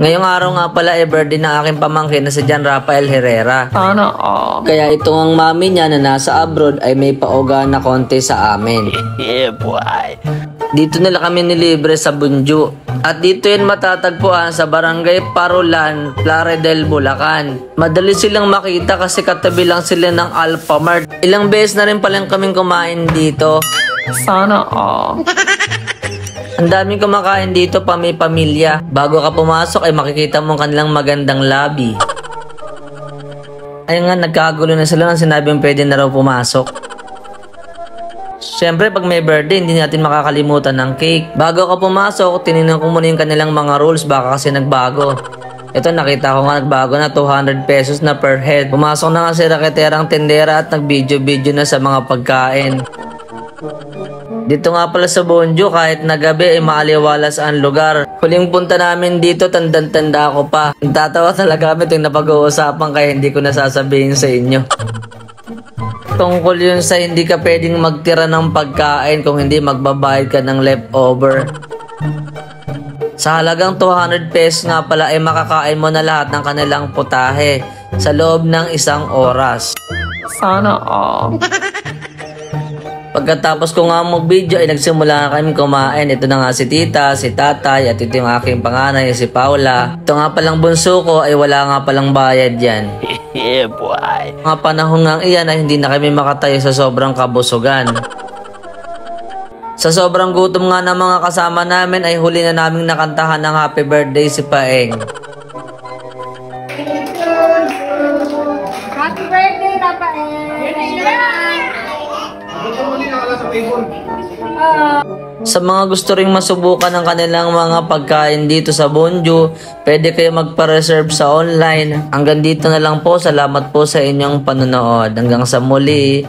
Ngayong araw nga pala ay birthday ng aking pamangkin na si John Rafael Herrera. Sana all. Kaya itong ang mami niya na nasa abroad ay may pauga na konti sa amin. Yeah, boy. Dito nila kami nilibre sa Bunju. At dito yan matatagpuan sa Barangay Parulan, Plaridel, Bulacan. Madali silang makita kasi katabi lang sila ng Alphamart. Ilang beses na rin palang kaming kumain dito. Sana all. Ang daming kumakain dito pamilya. Bago ka pumasok ay makikita mo kanilang magandang lobby. Ayun nga, nagkagulo na sila nang sinabing pwede na raw pumasok. Siyempre, pag may birthday, hindi natin makakalimutan ng cake. Bago ka pumasok, tinignan ko muna yung kanilang mga rules, baka kasi nagbago. Ito, nakita ko nga nagbago na 200 pesos na per head. Pumasok na nga si raketerang tendera at nag-video na sa mga pagkain. Dito nga pala sa Bunju, kahit na gabi ay maaliwalas ang lugar. Huling punta namin dito, tandang-tanda ako pa. Tatawa talaga kami itong napag-uusapan kaya hindi ko nasasabihin sa inyo. Tungkol yun sa hindi ka pwedeng magtira ng pagkain kung hindi magbabayad ka ng leftover. Sa halagang 200 pesos nga pala ay makakain mo na lahat ng kanilang putahe sa loob ng 1 oras. Sana all. Pagkatapos ko nga mag-video ay nagsimula na kami kumain. Ito na nga si tita, si tatay at ito yung aking panganay, si Paula. Ito nga palang bunso ko ay wala nga palang bayad yan. Yeah, boy. Mga panahon nga iyan ay hindi na kami makatayo sa sobrang kabusugan. Sa sobrang gutom nga ng mga kasama namin ay huli na naming nakantahan ng happy birthday si Paeng. Happy birthday na Paeng! Sa mga gusto ring masubukan ng kanilang mga pagkain dito sa Bunju, pwede kayo magpa-reserve sa online. Hanggang dito na lang po. Salamat po sa inyong panonood. Hanggang sa muli.